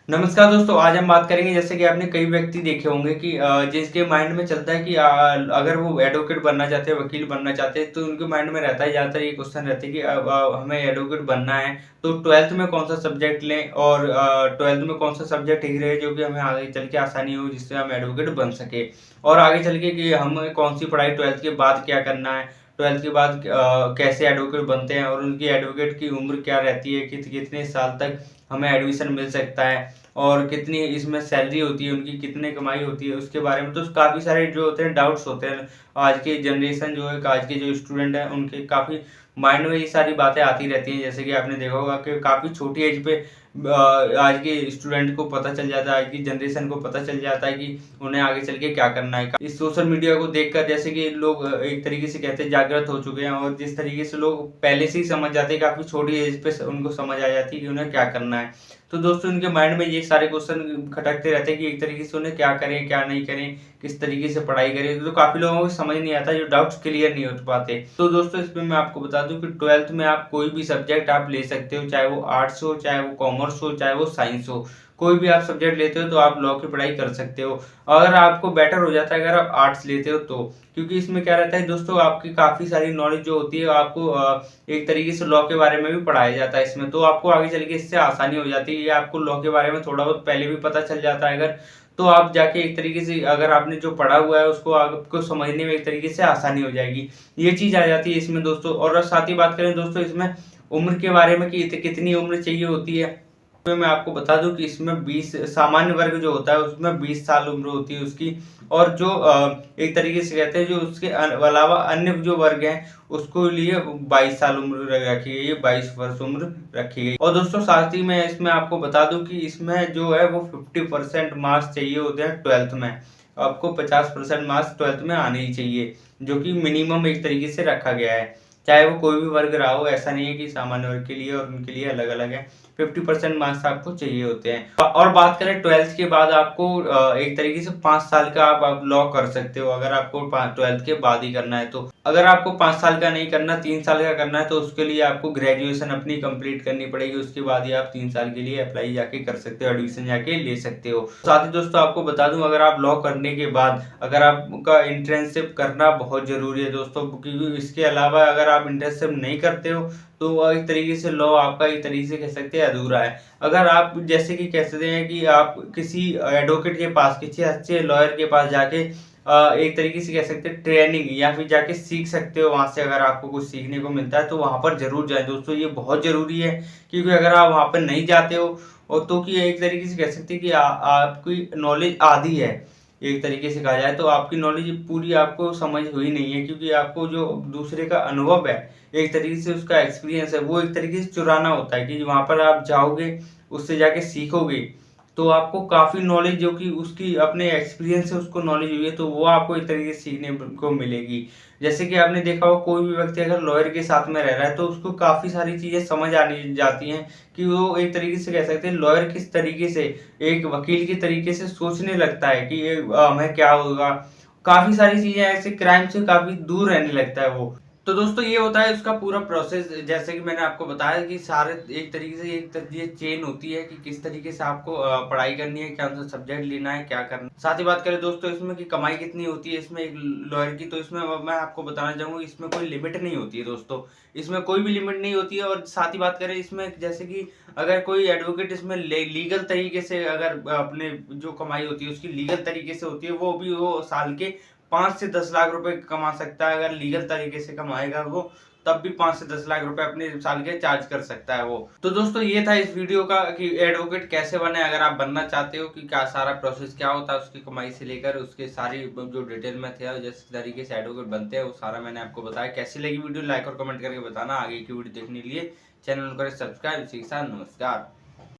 नमस्कार दोस्तों, आज हम बात करेंगे जैसे कि आपने कई व्यक्ति देखे होंगे कि जिसके माइंड में चलता है कि अगर वो एडवोकेट बनना चाहते हैं, वकील बनना चाहते हैं, तो उनके माइंड में रहता है ज़्यादातर ये क्वेश्चन रहते हैं कि हमें एडवोकेट बनना है, तो 12th में कौन-सा सब्जेक्ट लें और 12th में कौन-सा सब्जेक्ट ठीक रहे जो कि हमें आगे चल के आसानी हो जिससे हम एडवोकेट बन सकें। और आगे चल के कि हमें कौन-सी पढ़ाई 12th के बाद क्या करना है, 12th के बाद कैसे एडवोकेट बनते हैं और उनकी एडवोकेट की उम्र क्या रहती है, कितने साल तक हमें एडमिशन मिल सकता है। और कितनी इसमें सैलरी होती है, उनकी कितनी कमाई होती है, उसके बारे में तो काफ़ी सारे जो होते हैं डाउट्स होते हैं। आज की जनरेशन जो है, आज के जो स्टूडेंट हैं, उनके काफ़ी माइंड में ये सारी बातें आती रहती हैं। जैसे कि आपने देखा होगा कि काफ़ी छोटी एज पे आज के स्टूडेंट को पता चल जाता है, आज की जनरेशन को पता चल जाता है कि उन्हें आगे चल के क्या करना है। इस सोशल मीडिया को देखकर जैसे कि लोग एक तरीके से कहते हैं जागृत हो चुके हैं और जिस तरीके से लोग पहले से ही समझ जाते हैं, काफ़ी छोटी एज पे उनको समझ आ जाती है कि उन्हें क्या करना है। तो दोस्तों इनके माइंड में ये सारे क्वेश्चन खटकते रहते हैं कि एक तरीके से उन्हें क्या करें, क्या नहीं करें, किस तरीके से पढ़ाई करें। तो काफ़ी लोगों को समझ नहीं आता, जो डाउट्स क्लियर नहीं हो पाते। तो दोस्तों इसमें मैं आपको बता दूं कि 12th में आप कोई भी सब्जेक्ट आप ले सकते हो, चाहे वो आर्ट्स हो, चाहे वो कॉमर्स हो, चाहे वो साइंस हो। कोई भी आप सब्जेक्ट लेते हो तो आप लॉ की पढ़ाई कर सकते हो। अगर आपको बेटर हो जाता है अगर आप आर्ट्स लेते हो तो, क्योंकि इसमें क्या रहता है दोस्तों, आपकी काफ़ी सारी नॉलेज जो होती है आपको एक तरीके से लॉ के बारे में भी पढ़ाया जाता है इसमें, तो आपको आगे चल के इससे आसानी हो जाती है। ये आपको लॉ के बारे में थोड़ा बहुत पहले भी पता चल जाता है अगर, तो आप जाके एक तरीके से अगर आपने जो पढ़ा हुआ है उसको आपको समझने में एक तरीके से आसानी हो जाएगी। ये चीज़ आ जाती है इसमें दोस्तों। और साथ ही बात करें दोस्तों इसमें उम्र के बारे में कि कितनी उम्र चाहिए होती है, तो मैं आपको बता दूँ कि इसमें 20 सामान्य वर्ग जो होता है उसमें 20 साल उम्र होती है उसकी। और जो एक तरीके से कहते हैं जो उसके अलावा अन्य जो वर्ग हैं उसको लिए 22 साल उम्र रखी गई है, 22 वर्ष उम्र रखी गई। और दोस्तों साथ ही मैं इसमें आपको बता दूं कि इसमें जो है वो 50% मार्क्स चाहिए होते हैं 12th में। आपको 50% मार्क्स 12th में आने ही चाहिए, जो कि मिनिमम एक तरीके से रखा गया है। चाहे वो कोई भी वर्ग रहा हो, ऐसा नहीं है कि सामान्य वर्ग के लिए और उनके लिए अलग अलग है। 50% मार्क्स आपको चाहिए होते हैं। और बात करें 12th के बाद आपको एक तरीके से 5 साल का आप लॉ कर सकते हो अगर आपको 12th के बाद ही करना है तो। अगर आपको 5 साल का नहीं करना, 3 साल का करना है तो उसके लिए आपको ग्रेजुएशन अपनी कंप्लीट करनी पड़ेगी। उसके बाद ही आप 3 साल के लिए अप्लाई जाके कर सकते हो, एडमिशन जाके ले सकते हो। साथ ही दोस्तों आपको बता दूं, अगर आप लॉ करने के बाद अगर आपका इंटर्नशिप करना बहुत ज़रूरी है दोस्तों, क्योंकि इसके अलावा अगर आप इंटर्नशिप नहीं करते हो तो वो एक तरीके से लॉ आपका एक तरीके से कह सकते हैं अधूरा है। अगर आप जैसे कि कह सकते हैं कि आप किसी एडवोकेट के पास, किसी अच्छे लॉयर के पास जाके एक तरीके से कह सकते हैं ट्रेनिंग या फिर जाके सीख सकते हो वहाँ से, अगर आपको कुछ सीखने को मिलता है तो वहाँ पर ज़रूर जाएँ दोस्तों, ये बहुत ज़रूरी है। क्योंकि अगर आप वहाँ पर नहीं जाते हो और तो कि एक तरीके से कह सकते हैं कि आपकी नॉलेज आधी है, एक तरीके से कहा जाए तो आपकी नॉलेज पूरी आपको समझ हुई नहीं है, क्योंकि आपको जो दूसरे का अनुभव है, एक तरीके से उसका एक्सपीरियंस है, वो एक तरीके से चुराना होता है कि वहाँ पर आप जाओगे, उससे जाके सीखोगे, तो आपको काफ़ी नॉलेज जो कि उसकी अपने एक्सपीरियंस से उसको नॉलेज हुई है, तो वो आपको एक तरीके से सीखने को मिलेगी। जैसे कि आपने देखा हो कोई भी व्यक्ति अगर लॉयर के साथ में रह रहा है तो उसको काफ़ी सारी चीज़ें समझ आने जाती हैं कि वो एक तरीके से कह सकते हैं लॉयर किस तरीके से एक वकील के तरीके से सोचने लगता है कि ये हमें क्या होगा। काफ़ी सारी चीज़ें ऐसे क्राइम से काफ़ी दूर रहने लगता है वो। तो दोस्तों ये होता है उसका पूरा प्रोसेस, जैसे कि मैंने आपको बताया कि सारे एक तरीके से ये चेन होती है कि किस तरीके से आपको पढ़ाई करनी है, कौन सा सब्जेक्ट लेना है, क्या करना है। साथ ही बात करें दोस्तों इसमें कि कमाई कितनी होती है इसमें एक लॉयर की, तो इसमें मैं आपको बताना चाहूँगा इसमें कोई लिमिट नहीं होती है दोस्तों। इसमें कोई भी लिमिट नहीं होती है। और साथ ही बात करें इसमें जैसे कि अगर कोई एडवोकेट इसमें लीगल तरीके से अगर अपने जो कमाई होती है उसकी लीगल तरीके से होती है, वो भी वो साल के 5 से 10 लाख रुपए कमा सकता है। अगर लीगल तरीके से कमाएगा वो, तब भी 5 से 10 लाख रुपए अपने साल के चार्ज कर सकता है वो। तो दोस्तों ये था इस वीडियो का कि एडवोकेट कैसे बने, अगर आप बनना चाहते हो कि क्या सारा प्रोसेस क्या होता है उसकी कमाई से लेकर उसके सारी जो डिटेल में थे, जिस तरीके से एडवोकेट बनते हैं वो सारा मैंने आपको बताया। कैसी लगी वीडियो लाइक और कमेंट करके बताना। आगे की वीडियो देखने के लिए चैनल को करें सब्सक्राइब। इसी के साथ नमस्कार।